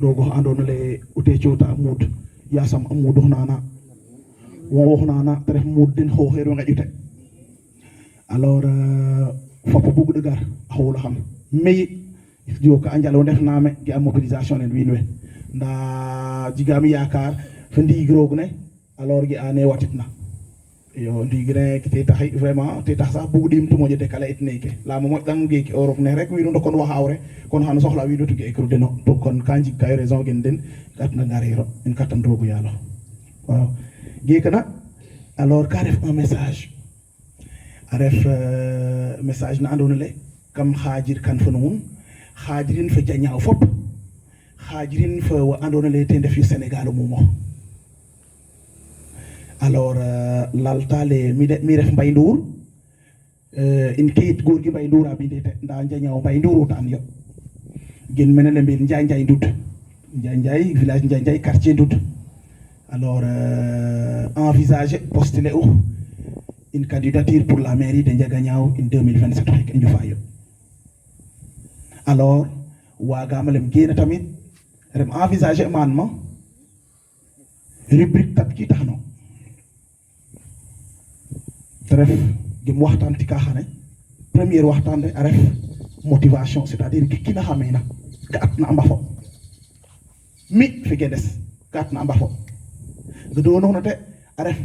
rogo andona le ute chota mud yasam amudo nana wo nana tref mud den ho hero ngajute alors fopo bugu de gar hawla xam mais jo ka anjalo def name gi am mobilisation en winwe nda jigami yakar fa ndigrog ne alors gi ane watitna yo ndigre ki taxay vraiment te tax sax bugu dim to moje de kala etneke la mo dang ge ki europe ne rek wi do kon waxawre kon xana soxla wi do tuge ekru de no to kon kanji kay raison gen den kat na ngariro en katan rogu yalla waaw ge kana alors ka def un message aref message na andona le kam khajir kan fa non khajirin fa jañaw fop khajirin fa wa andona le te def fi Sénégal mo mo alors laltale mi ref Mbay Ndour in kayit góor gi Mbay Ndour a bindete nda jañaw Mbay Ndour tan yo gen menele mbir Njaay Ndut Njaay village Njaay quartier Ndut alors envisager postuler une candidature pour la mairie de Ndiaganiao en 2027 rek ñu fayo alors wagamalem gene tamit rem envisager man ma rubrique tat ki taxno bref gim waxtaan ci ka xane première waxtaan de aref motivation c'est-à-dire ki na xamé na ka at na amba fo mi fi gedes ka at na amba fo ga do no te aref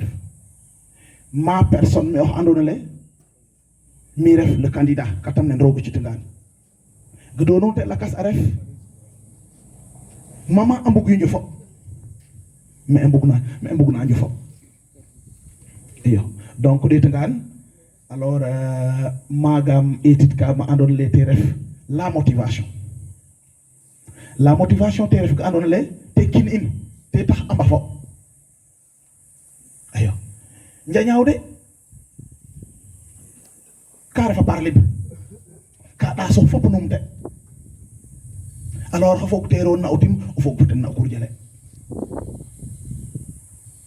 ma personne me wax andona le mi ref le candidat katam nen rogo ci tungan ga do no te la kas aref mama ambug yu fo mais ambug na ñu fo iyo donc de tungan alors magam etit ka ma andon le te ref la motivation te ref ga andon le te kin in te tax amba fo ayo njañaw de ka refa parler ka da so fop num de alors fok te ron na utim fok puten na kurjale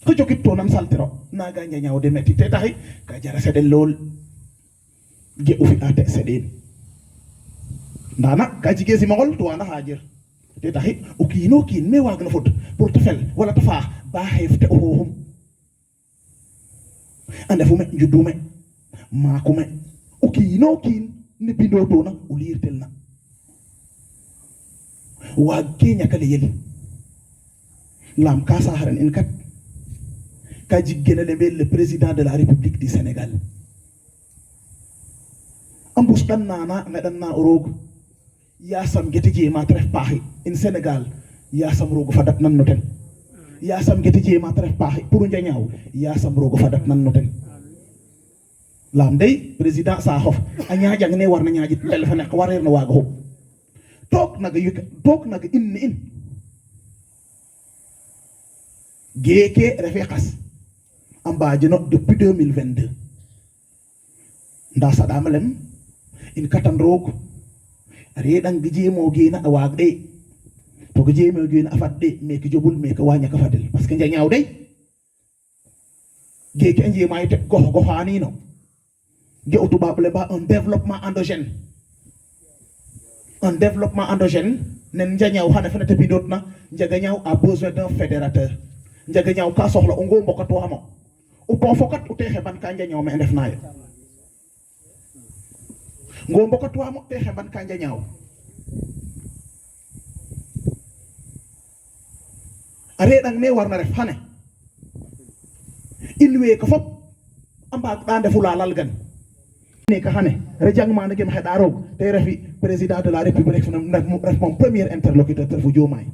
ko jokit to nan saltero naga njañaw de metti te taxi ka jara sedel lol ge ufi ate sedel ndana ka jige si magol to ana hajir te taxi o kino kin me wagna fot pour te fel wala ta faax ba xefte o hohum ande fu me juddume maakume o kino kin ne bindo to na o lirtel na wa kenya kale yeli lam ka saharan en kat ka jiggena le président de la République du Sénégal ambus dan nana ngadan na orog ya sam gete je ma tref pahi in Sénégal ya sam rogo fadat nan noten ya sam gete je ma tref pahi pour njañaw ya sam rogo fadat nan noten lam day président sa xof a ñaajang ne war na ñaaji tel fa nek wareer na waga ho tok naga in geke refe xas ambajino depuis 2022 nda sadamalem in katan rog redan gijemo gena awagde to gijemo gena afadde me ko jobul me ko wanya ka fadel parce que njañaw day geke nje mayte gox hani no ge otubable ba un développement endogène nen njañaw xana fana te bindotna Ndiaganiao a besoin d'un fédérateur Ndiaganiao ka soxla o ngo mbokato xamo o po fokat o texe ban ka Ndiaganiao me ndef nayo ngo mbokato xamo texe ban ka Ndiaganiao are dang ne warna ref xane inwe ko fop amba da ndefula lal gan ne ka xane rejang ma ngem xeda rog te refi président de la république ref mon premier interlocuteur fu Diomaye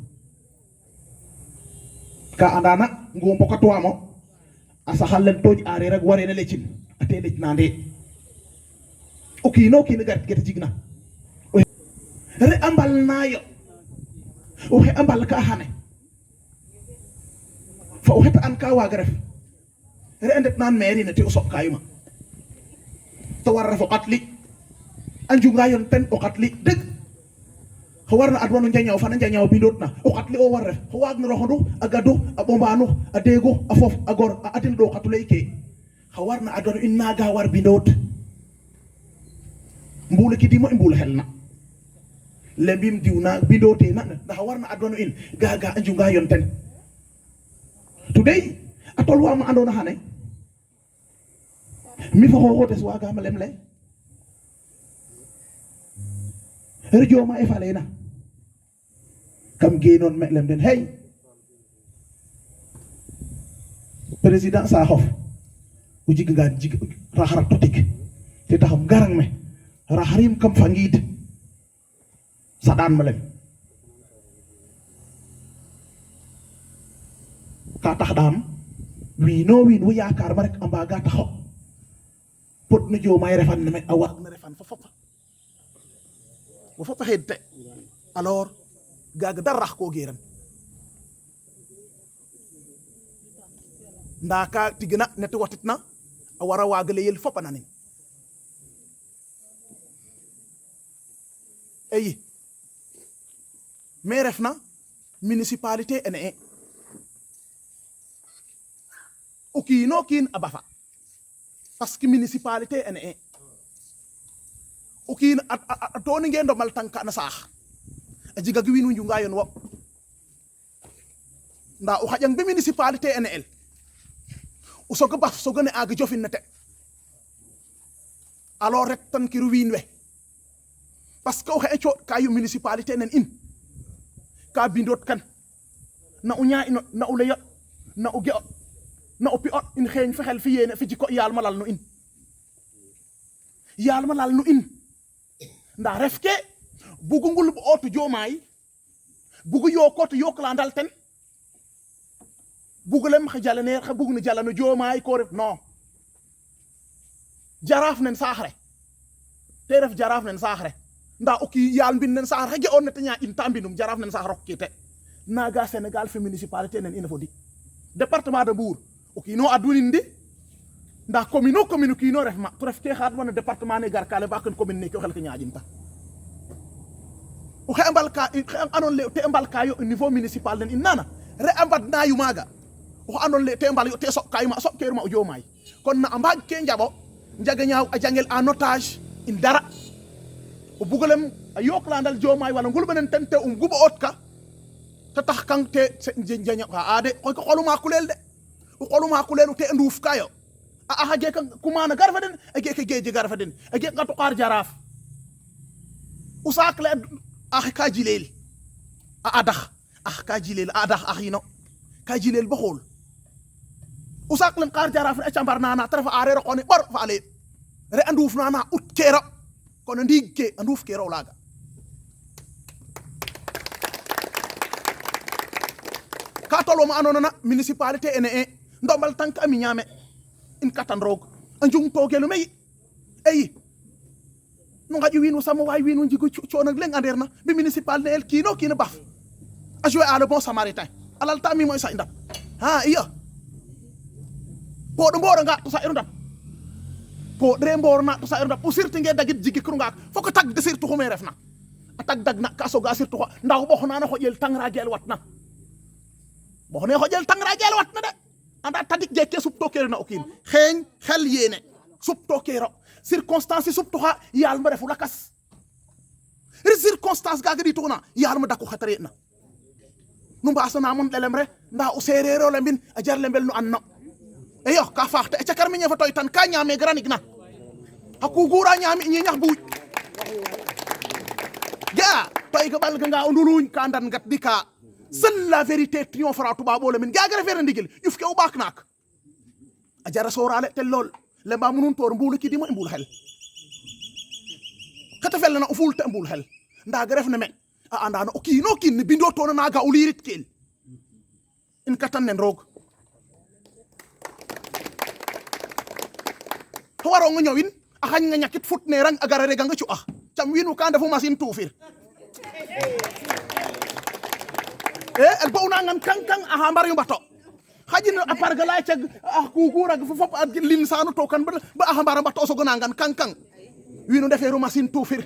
ka andana ngo mbokato amo asa xalen toj are rek waré na lecin ate lec nande o kino kin gat get jigna re ambal nayo o he ambal ka xane fa o heta an ka waga ref re endet nan mairie ne te o sok kayuma to war rafo qatli anju ngayon ten o qatli deug xawarna adwanu Ndiaganiao fana Ndiaganiao bindotna o qatli o war ref xawagna roxondu agadu a bombanu a dego a fof a gor a atin do qatulay ke xawarna adwanu inaga war bindot mbule ki dimo mbule helna lembim diwna bindote na ndax warna adonu in gaga anjunga yonten today atol wama andona hane mi fa xoxotes waga ma lemle rejo ma efalena kam genon me lem den hey président Sakhof o jig nga jig raxara totik te taxam garang me raxarim kam fangid sadan ma lem ka tax dam wi no win wu yaakar ma rek amba ga taxaw pot na jomay refan na me awa na refan fa fofa wa fofa hedde alors gaga darax ko geran ndaka tigna neti watitna a wara wagale yel fopa nanin eyi mais refna municipalité ene o kiino kiin a bafa parce que municipalité ene o kiin a toni nge ndomal tanka na saax a jiga gi winu njunga yon wo nda o xajang be municipalité ene el o soga baf soga ne aga jofin nete alors rek tan kiru wiin we parce que o xe eco ka yu municipalité nen in ka bindot kan na o ñaa ino na o leyo na o ge'o na o pi'ot in xeeñ fexel fi yene fi jiko yaal ma lal no in yaal ma lal no in nda ref ke bugu ngul bu otu jomaay bugu yokotu yoklandal ten bugu lem xa jalaneer xa bugu ni jalano jomaay ko ref non jaraaf nen saaxre te ref jaraaf nen saaxre nda o ki yaal mbin nen saaxre xa ge'on ne te ñaa in ta mbinum jaraaf nen saax rok kite naga Sénégal fe municipalité nen ina fo di département de Mbour o kiino adunin di nda commune o kiino ref ma to ref ke xaat wana département ne gar kale ba ken commune ne ko xel ke ñaajinta o xe ambalka anon le te ambalka yo au niveau municipal nen in nana re ambad na yu maga o anon le te ambal yo te so kayma so kerma o jomay kon na ambaj ke njabo njaga ñaaw a jangel en otage in dara o bugolem a yoklandal jomay wala ngul benen tente gubo otka ta tax kan te njenya ka ade ko xoluma kulel de o xoluma kulelu te nduuf kayo a ge kan kumana garfa den a ge ke geje garfa den a ge ngatu xar jaraaf o sakle a ka jilel a adax ka jilel a adax axino ka jilel ba xol o sakle xar jaraaf a cambar nana trafa arero xoni bor fa ale re anduuf nana ut kero kono ndigge anduuf kero laga ka tolo ma anona municipalité ene ndombal tank ami ñame in katan rog anjung togelu may eyi no ngaji winu sama way winu jigu ciona leng anderna bi municipal ne el kino baf a jouer à le bon samaritain alal tami moy sa indap ha iya po do mboro nga to sa irundap po dre mboro na to sa irundap o sirti nge dagit jigi krunga foko tag de sirtu xumé refna atak dag na ka soga sirtu ndaw bo xona na xojel tangra gel watna bo xone xojel tangra gel watna de anda tadik jekke sup tokere na okin xeñ xel yene sup tokero circonstance sup toxa yal ma refu lakas circonstance gaga di tuna yal ma dako xatare na nu mbasa na mon delem re nda o serero le mbin a jar le mbel nu anno e yo ka faxte ca karmi ñefa toy tan ka ñame granik na haku gura ñami ñi ñax buuj ja toy ga bal nga o nduluñ ka ndan gat dika seule la vérité triomphera tuba bo le min gaga refere ndigil yuf ke o bak nak a jara sorale tel lol le ba munun tor mbulu ki di mo mbul xel kata fel na o ful te mbul xel nda ga ref ne me a andana o kino kin bindo to na ga o lirit kel in katan nen rog to waro nga ñowin a xañ nga ñakit fut ne rang a gara rega nga ci cam winu ka ndefu machine toufir el bo una ngan kankang a hambar yu bato xajina a parga la ci a kukura fop a lin sanu to kan ba a hambar bato so gona ngan kankang winu deferu machine toufir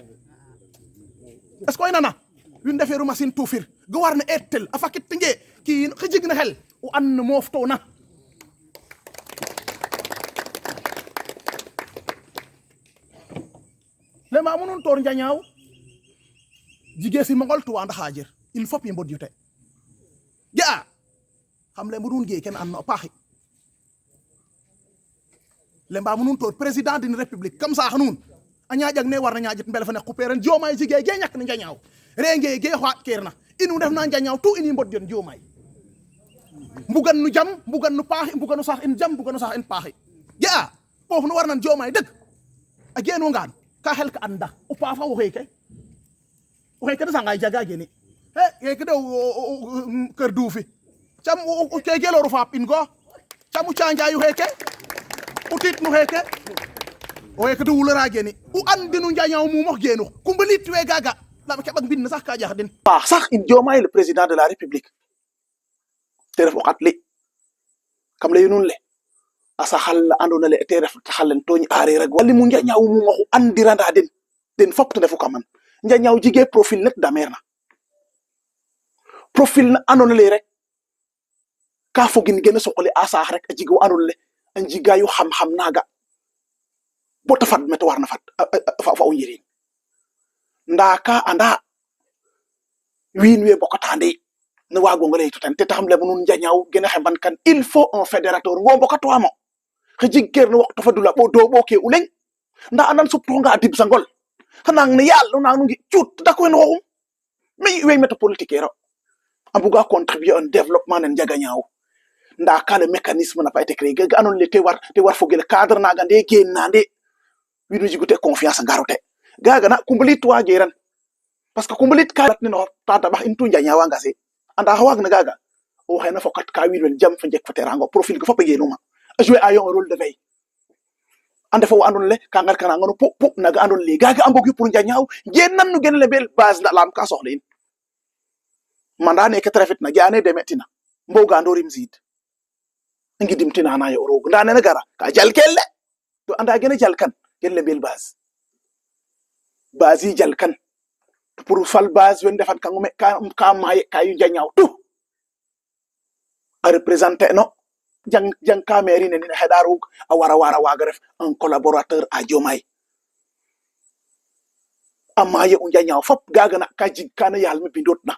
est ce que nana winu deferu machine toufir go warna etel a fakit nge ki xijigna xel o an mofto na le ma munun tor njañaw jige si mongol tu anda hajer il faut pi mbod jute ja xam le mudun ge ken an no paxi le mba munun to président d'une république comme ça xanun a ñaajak ne war na ñaajit mbel fa ne xuperen jomay jige ge ñak na ñaaw renge ge xat kerna inu def na ñaaw tu ini mbod jon jomay mbugan nu jam mbugan nu paxi mbugan nu sax in jam mbugan nu sax in paxi ja fofu nu war nan jomay deug a genu ngaan ka xel ka anda o pa fa waxe kay waxe ka da ngay jaga geni he ke do keur duufi cham o ke geloru fap in go chamu chanja yu heke utit nu heke o heke do wulara geni u andinu njañaw mu mox genu kumbalit we gaga la ke bak bin sax ka jax den sax in Diomaye le président de la république te ref o xatli kam lay nun le asa xal andona le te ref xalen togn are rek wali mu njañaw mu moxu andiranda den fop te defu kaman njañaw jige profil net damerna profil na andona le rek ka fogin gene soxoli asa rek a jigo andona le an jigayu xam-xam naga bo ta fad met warna fat fa o yirin nda ka anda win we bokatande ne wago ngale to tan te taxam le munun njañaw gene xemban kan il faut un fédérateur ngo bokato amo xijigger no waxto fadula bo do boke uleng nda anan supto nga dib sangol xanang ne yalla nang ngi ciut da ko en waxum mais we méta politique ero ambuga contribuer un développement en jagañaw nda ka le mécanisme n'a pas été créé ga anon le te war fogel cadre na ga de gennande widu jigute confiance ngarote gaga na kumbulit wa geran parce que kumbulit ka ni no tata bax intu njañawa ngase anda hawag na gaga o xena fokat ka widu jam fa jek fa terango profil ko fopé genuma a jouer à un rôle de veille ande fo andon le ka ngar kana ngono pop naga andon le gaga ambogi pour njañaw gennan nu gen le bel base la lam ka soxlin mandane ke trafit na jane demetina mboga ndorim zid ngi dimtina na yo rog ndane na gara ka jalkelle to anda gene jalkan gelle bel base base jalkan pour fal base wen defat kan ka may kay jañaw tu a représenter no jang ka mairie ne ni hedaru a wara waga ref un collaborateur a Diomaye amaye un jañaw fop gaga na ka jig kana yal mi bindot na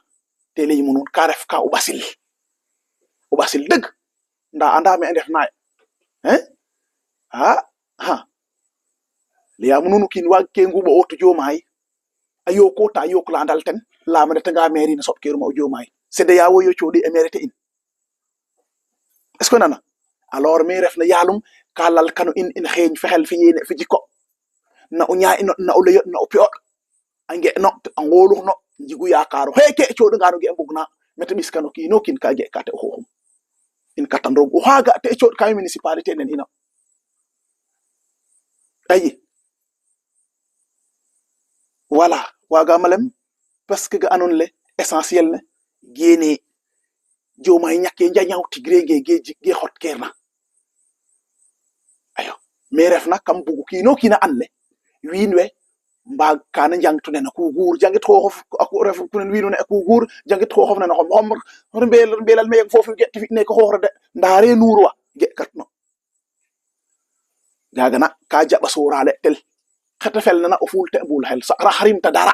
te lay munun ka ref ka ubasil deug nda anda me def na le amununu kin wa ke ngubo otu Diomaye ayo ko ta yo kla dal ten la ma nga mairie ne sop keru ma Diomaye c'est de yawo yo ciodi émérité in est ce que nana alors me ref na yalum kalal kanu in xeñ fexel fi yene fi jikko na o nyaa na o leyo na o piot ange no angolu no jigu yakaro heke ciodi ngano ge mbugna meta biskano ki no kin ka ge kate xoxum in katandro o haga te ciodi kay municipalité nen ina ayi voilà waga malem parce que ga anon le essentiel ne gene Diomaye ñaké njañaw tigre ge xot kerna ayo me ref na kam bugu kino kina anle winwe mba kana jangtu ne ku gur jangit xoxof ak ref ku winu ne ku gur jangit xoxof ne xom mbelal me fofu get fi ne ko xoxra de ndare nurwa ge katno gaga na ka jaba sorale tel xata fel na o ful te bul hel sa rahrim ta dara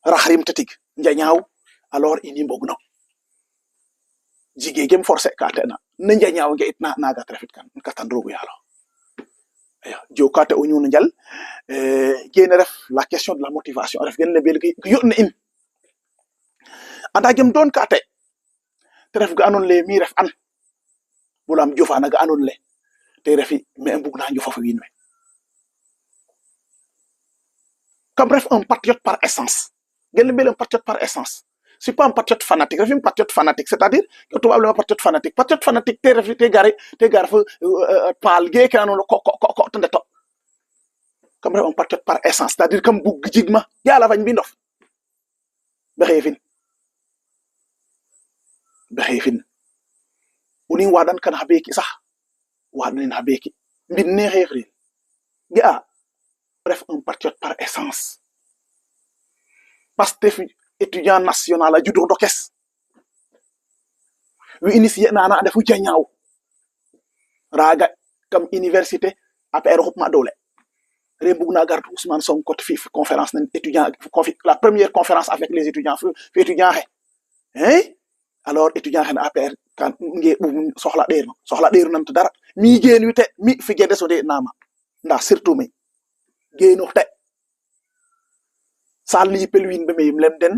rahrim ta tig njañaw alors ini mbogno jigegem forcé ka tena na njañaw ge itna naga trafit kan katandrogu yalo aya jokate o ñunu njal gene ref la question de la motivation ref gen le bel ki yotna in anda gem don kate tref ga anon le mi ref an bulam jofa naga anon le te refi me mbugna ñu fofu winwe comme bref un patriote par essence gen le bel un patriote par essence c'est pas un patriote fanatique, c'est un patriote fanatique, c'est-à-dire que tu vas un patriote fanatique. Patriote fanatique, t'es garé, palgué, qui a un comme un patriote par essence, c'est-à-dire comme Bougdigma, il y a la vagne bindof. Brefin. Uni wadan kan habeki sah, wadan habeki. Binne réfrin. Ya, bref, un patriote par essence. Parce que étudiant national a judo dokes wi initié nana defu jañaw raga comme université APR hop ma dole re bugg naa garde Ousmane Sonko fi conférence nañ étudiant la première conférence avec les étudiants fi étudiant hein alors étudiant hen APR kan nge soxla ɗeer nam to dara mi geen wite mi fi gede so de nama nda surtout mi geeno te sali pelwin be meyim lem den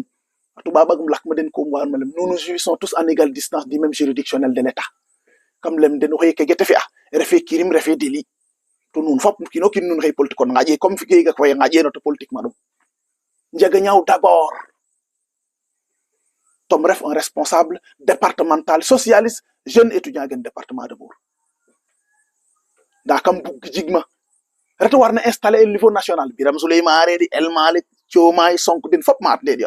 tuba bagum lak ma den ko war ma lem nous nous jouissons tous en égale distance du même juridictionnel de l'état kam lem den hoye ke gete fi refe kirim refe délit to nun fop kino kin nun xey politique on ngaje comme fi gega ko ngaje no to politique ma dum njega ñaw d'abord tom ref un responsable départemental socialiste jeune étudiant gen département de Mbour da kam bugg jigma reta warna installer au niveau national Biram Souleymane di El Malik Diomaye Sonko den fop mat de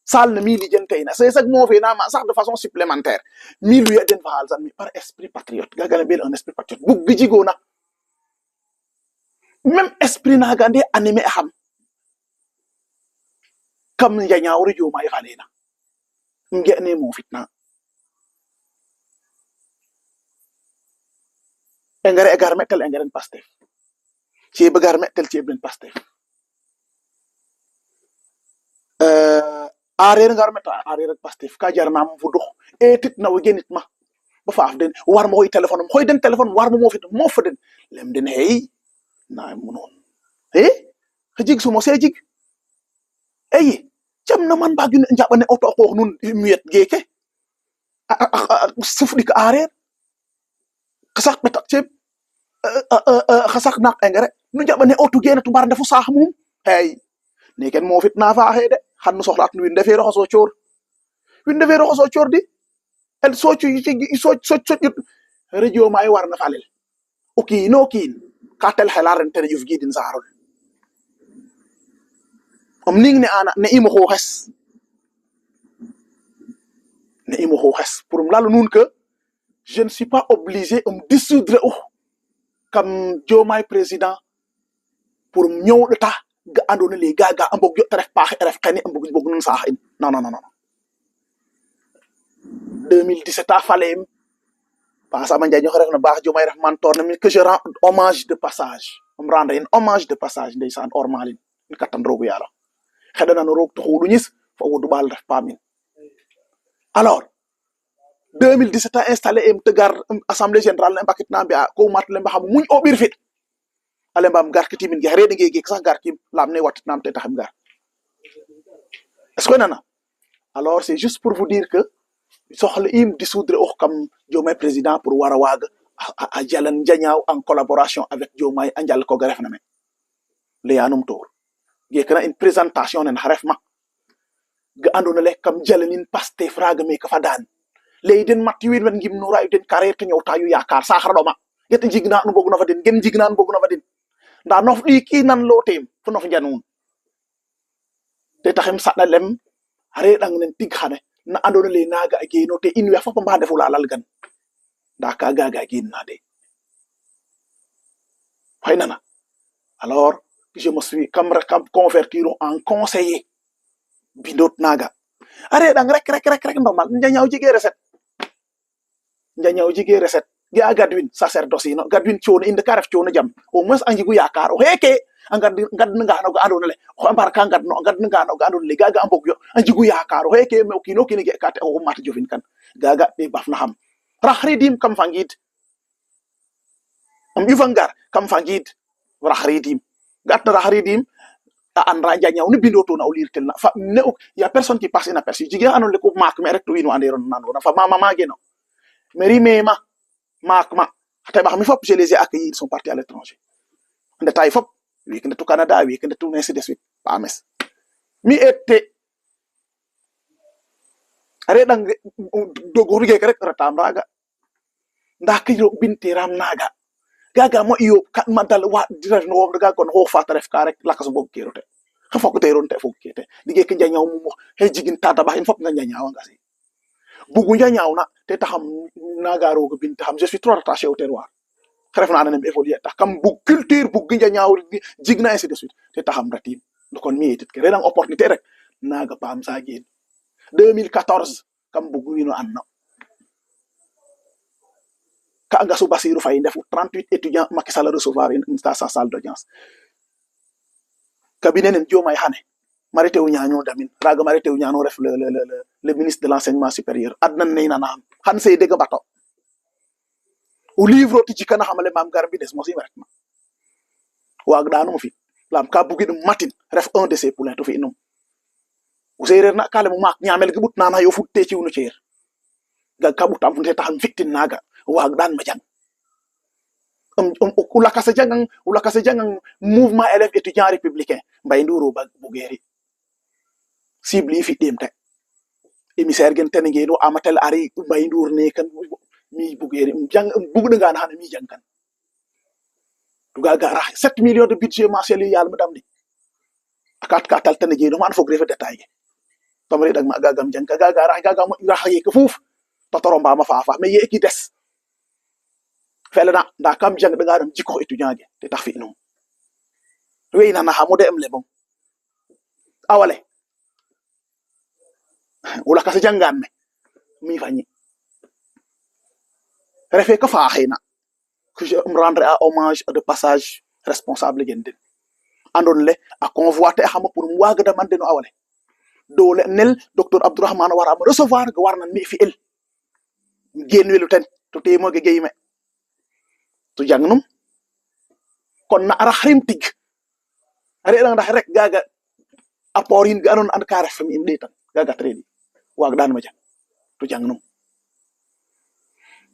sal na mi li jente na c'est ça mo fe na ma sax de façon supplémentaire mi lu den fa hal mi par esprit patriote gaga bel un esprit patriote bugg jigona même esprit na gande animé xam kam ya ñaawru Diomaye falena ngene mo fitna engrais egar metel engrais Pastef ci begar metel ci ben Pastef arer ngar meta arer ak Pastef ka jar nam fu dox etit na genit ma ba faaf den war ma koy téléphone xoy den téléphone war ma mo fit mo fa den lem den hey na mu non jig su mo se jig jam na man ba gu njabane auto ko nun miet geke suf dik arer xasak betak ci xasak nak engrais nu njabane auto gene tu bar dafu sax mum ne ken mo fit na fa de xan soxlaat nu win defee roxo cior win defee roxo cior di el socu ci radio may war na falel oki no kin katel xelaren tere juf gi din saarol am ning ne ana ne imo xes pour lalu nun que je ne suis pas obligé de me dissoudre comme Diomaye président pour ñew de ta ga andona le gaga ambok yo ref pax ref xene ambok bok nun sax non 2017 a falem pas sama njañ xoref na bax Diomaye ref mentor na que je rends hommage de passage on rendre un hommage de passage ndeysan ormalin ni katan rogu yalla xedana no rog to xudu ñis fo wudu bal ref pamin alors 2017 a installé te gar assemblée générale mbakit na mbia ko mat le xam muñ o bir fit ale mbam gar ki timin ge rede ge sax gar ki lam ne wat nam te taxam gar est-ce que nana alors c'est juste pour vous dire que soxla im dissoudre comme Diomaye président pour wara wag a jalan jañaw en collaboration avec Diomaye anjal ko garef na me le yanum tour ge kana une présentation en haref ma ga andona le kam jalanin Pastef fraga me ka fa daan lay den matti win wen ngim no ray den carrière to ñew tayu yaakar sa xara doma yete jigna nu bogu na fa den gen jigna nu bogu na fa den nda nof di ki nan lo tem fu nof janun te taxim sa lem are dang nen tig xane na andona le naga age no te in we fa mba defu la lal gan da ka gaga gin na de faynana alors je me suis comme convertir en conseiller bindot naga are dang rek normal ñaw jige recette ga gadwin sacerdoce no gadwin cion inde karaf cion jam au moins anjigu yakar o heke ngad nga no ga andona le o ambar ka ngad nga no ga andona le gaga ambok yo anjigu yakar o heke me okino kini ge kate o mat jofin kan gaga be baf na xam rahridim kam fangid am ivangar kam fangid rahridim gat rahridim a andra ñaw ni bindoto na o lirtel na fa ne ya personne qui passe inaperçu jige anon le ko mak me rek to wino anderon nan na fa mama mageno meri mema makma tay ba mi fop je les ai accueillis ils sont partis à l'étranger en détail fop wi que tout Canada wi que tout ainsi de suite pas mes mi été are dang dogoru ge rek ratam raga nda kiro bintiram naga gaga mo iyo kat madal wa dira no daga kon ho fa taref ka rek lakas bok kirote xa fok te ron te fok kete dige ke janyaw mu he jigin tata ba in fop nga janyaw nga si bugu janyaw na te taxam naga rogo bin taxam je suis trop attaché au terroir xref na nanem évoluer tax kam bu culture bu janyaw jigna ainsi de suite te taxam ratim do kon mi etit ke redang opportunité rek naga pam sa gen 2014 kam bugu wino anno ka nga su Bassirou Faye ndefu 38 étudiants Macky Sall recevoir dans sa salle d'audience cabinet nen Diomaye xane Mary Teuw Niane damin raga Mary Teuw Niane ref le ministre de l'enseignement supérieur adnan neyna naam xan sey dega bato o livre ti jikana xamale mam gar bi des mosi retma waag danu fi lam ka bugi dum matin ref un de ses poulains to fi inum o sereer na kale mo mak ñamel gi but nana yo futte ci wunu ciir ga ka butam funte taxam fitin naga waag dan ma jang ulakase jangang mouvement élèves étudiants républicain mbay nduro ba bugeri cible fi demte émissaire gen ten ngeno amatel ari mbay ndur ne kan mi bugeri jang bugna nga na mi jang kan tuga 7 millions de budget mensuel yalla madam di akat katal tan ngeno man fo greffe détail tamari dag ma gagam jang gaga mo raxé ke fouf totoro mba ma fa mais ye ki dess felena nda kam jang da nga dem jikko étudiant ge te tax fi inum weyna na xamu de em le bon awale wala ka sa jangan me mi fani refé ka fa xeyna que je me rendre à hommage de passage responsable gende andon le a convoiter xama pour mu waga demande no awale dole nel docteur Abdourahmane wara recevoir ga warna mi fi el genwelu ten to te mo ge geyme to jangnum kon na ara xarim tig are la ndax rek gaga apport yin ga anon and ka ref mi im detan gaga tredi waag dan ma jang to jangnum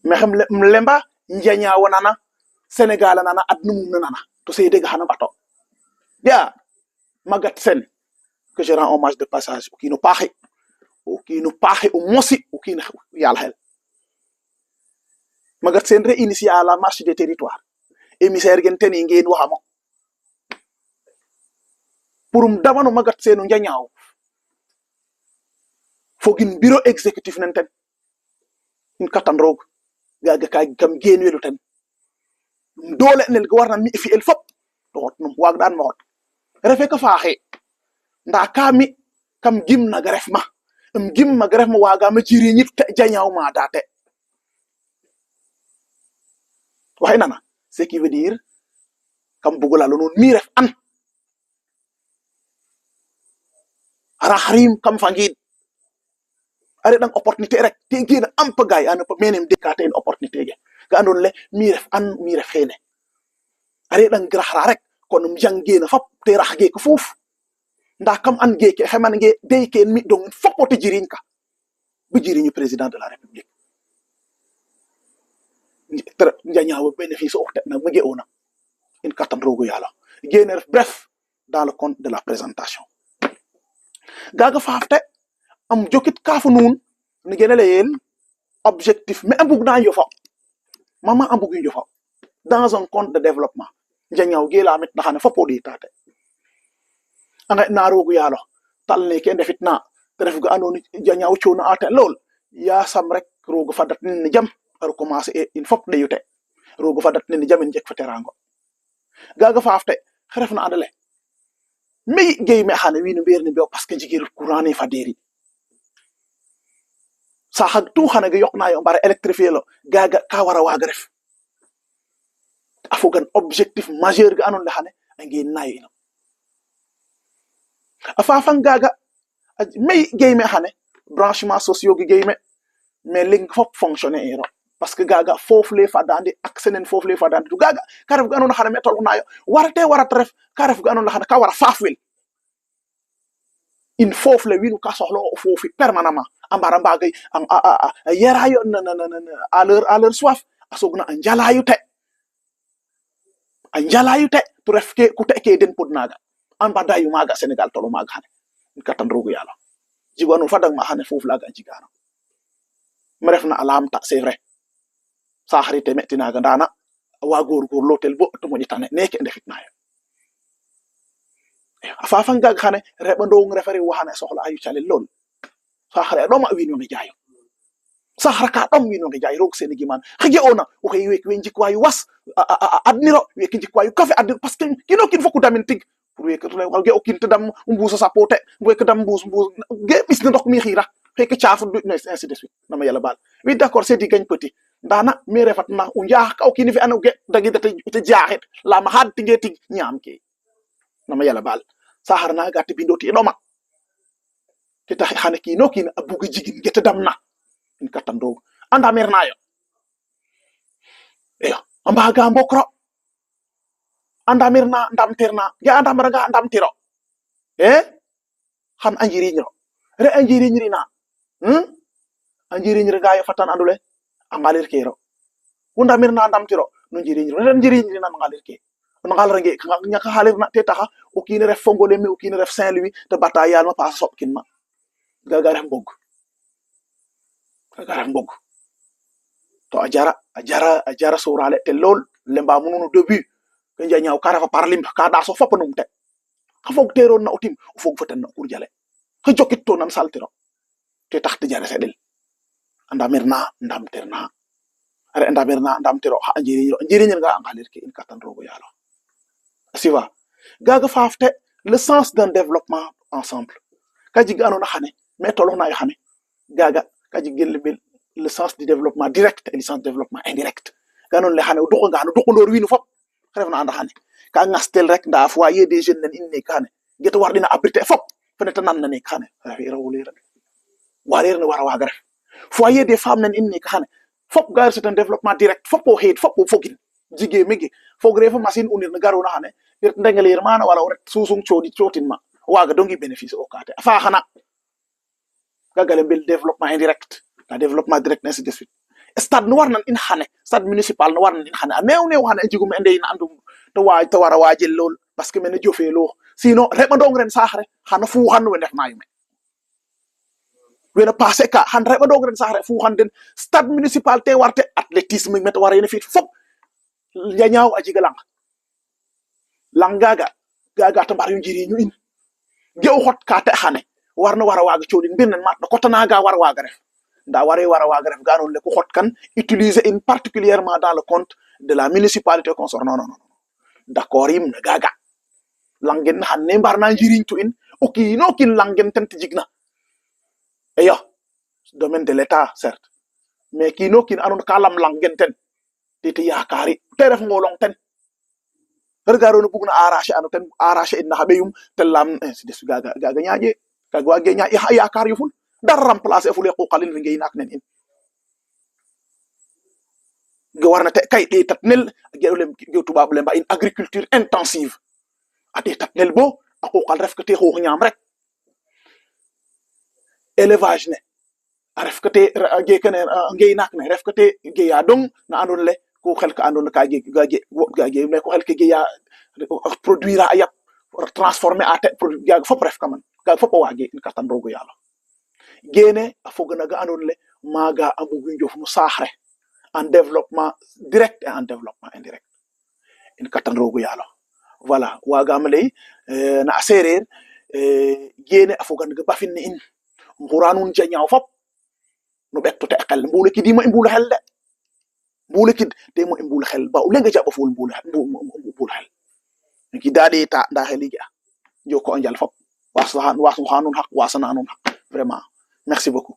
me xam lemba njanya wonana Sénégal nana adnum nana to sey dega xana bato ya magat sen que je rends hommage de passage qui nous paraît au mosi qui yalla hel magat sen réinitié à la marche des territoires émissaire gen ten ngeen waxama purum damano magat senu njanyaaw fogin bureau exécutif nen ten in katan rog gaga ka kam genwelu ten dole nel go warna mi fi el fop to hot num waag dan ma hot refe ka faaxe nda kami kam gim na gref ma gim ma gref ma waga ma jiri ñit jañaw ma date waxay nana ce qui veut dire kam bugula lo non mi ref an ara harim kam fangid are dang opportunité rek te gina am pagay an pa menem dekate une opportunité ge ga andon le mi ref an mi ref xene are dang grahra rek kon mu jangena fop te raxge ko fouf nda kam an geke xeman nge dey ken mi dong fopote jiriñ ka bu jiriñu président de la république njanyaaw bénéfice o na mu geona in katan rogo yalla gener bref dans le compte de la présentation gaga fafte am jokit kafu nun ni genele yel objectif mais ambug na yo fa mama ambug yo fa dans un compte de développement njanyaaw gela met na xana fopo di tate anga na rogo yalla tal ne ken defit na def ga andoni njanyaaw ciuna ate lol ya sam rek rogo fadat ni jam ar commencer une fop de yute rogo fadat ni jam en jek fa terango gaga fafte xeref na andale mi gey me xane wi no berni be parce que jigir courant ni fa deri sa xag tu xana ga yok na yo bare électrifier lo gaga ka wara waga ref afogan objectif majeur ga anon la xane ngi nay ino afa fan gaga mi gey me xane branchement sociaux gi gey me mais link fop fonctionner ero parce que gaga fofu le fa dandi ak senen fofu le fa dandi du gaga karef ga anon xane metol nayo warate ref karef ga anon la xane ka wara fafwel in fofu le winu ka soxlo fofu permanemment ambara mbagay yerayo à leur soif asogna anjalayu te to ref ke ku te ke den pod naga ambada yu maga Sénégal tolo maga hane katan rogu yalla jigonu fadang ma hane fofu laga jigana ma ref na alam ta c'est vrai sa xarité metti naga ndana wa gor lotel bo to mo tane neke ndefit nayo afa fan gag xane rebando ng referi waxane soxla ayu cialel lol sa xare do ma winu ngi jaay sa xaraka dom winu ngi jaay rok seni giman xige ona o xey wek wen jikwa yu was adniro wek jikwa yu kafe adniro parce que kino kin foku damin tig pour wek to lay ge okin te dam mbuso sa pote wek dam mbus ge bis na ndok mi xira fek ciafu ainsi de suite nama yalla bal oui d'accord c'est dit gagne petit ndana mi refat na u njaax ka o kiin fi ando ge dagi te jaaxit la ma xaad tinge tig ñaam ke nama yàlla baal saxar na gàtt bindo ti ɗoma te tax xane kiino kiin a bugi jigin gete dam na in kattan roog anda mer nayo iyo a mbaga mbokro anda mer na ndam ter na ge anda maraga ndam tiro xan a njiriñro re a njiriñri na a njiriñri ga yo fatan andule a ngalir kero wunda mer na ndam tiro no njiriñri re njiriñri na ngalir ke on ngal range ñaka xalir na te taxa o kiin ref fogole mi o kiin ref Saint Louis te bata yal ma pa soɓ kin ma gaga ref mbog to a jara sorale te lool lemba mununu début ke njañaw ka refa par limb ka da so fop num te xa fog teeroon na o tim o fog fo ten na kur jale xa jokit to nan saltiro te tax te jare seɗel anda mer na ndam ter na are anda mer na ndam tiro xa njiriñel nga a ngalir ke in katan rogo yalo siva gaga faafte le sens d'un développement ensemble ka jig anona xane mais tolona yo xane gaga ka jig le sens du développement direct et le sens du développement indirect ga non le xane o duko nga no duko ndor winu fop ref na anda xane ka ngastel rek nda foyer des jeunes nen inne kane geta war dina abriter fop fene tan nan ne kane rafi rawole rek warer ne wara waga ref foyer des femmes nen inne kane fop gar c'est un développement direct fop o heed fop o fogin jige megi fogre fa machine unir na garona xane ret ndengelir mana wala ret susung chodi chotin ma waga dongi bénéfice o kate fa xana gagale bel développement indirect la développement direct ainsi de suite stade no warnan in xane stade municipal no warnan in xane a new xane jigum ende in andum to wara wajel lol parce que mene jofe lo sinon reba dong ren saxre xana fu xan we ndef nayume wena passé ka xan reba dong ren saxre fu xan den stade municipal te warte athlétisme met wara yene fit fop ñaaw a jiga lang gaga ta mbar yu njiri ñu in ge o xot ka te xane warna wara waga codin binnen mat ko tana ga war waga ref nda wara waga ref ganon le ko xot kan utiliser in particulièrement dans le compte de la municipalité concerne non d'accord yim na gaga langen xanne mbar na njiriñ tu in o kiino kin langen ten jigna eyo domaine de l'état certes mais kiino kin anon ka lam langen ten te yakari te ref ngolong ten regaro no bugna arracher anu ten arracher in na xabeyum te lam ainsi de gaga ñaaje kaga wage ñaaje yakar yu ful dar remplacer ful ko qalin ngey nak nen in ge warna te kay de tat nel ge tuba bu lemba une agriculture intensive ate tat nel bo ako qal ref ke te xoox ñam rek élevage ne a ref ke te ge kene ngey nak ne ref ke te ge ya dong na andon le ko xel ka andon ka ge me ko xel ke ge ya produire a yap transformer a te produit ga fop ref kaman ga fop wage in katan rogo yalla gene a fogna ga andon le maga amugu njof mu saxre en développement direct et en développement indirect in katan rogo yalla voilà waga amalay na serer gene a fogna ga bafin in nguranun jañaw fop no betto te xel mbule ki dima mbule xel de mbule ki de mo mbule xel ba lenga jaba ful mbule xel ki dade ta nda xeli ga joko njal fop wasu hanun haq wasana hanun haq vraiment merci beaucoup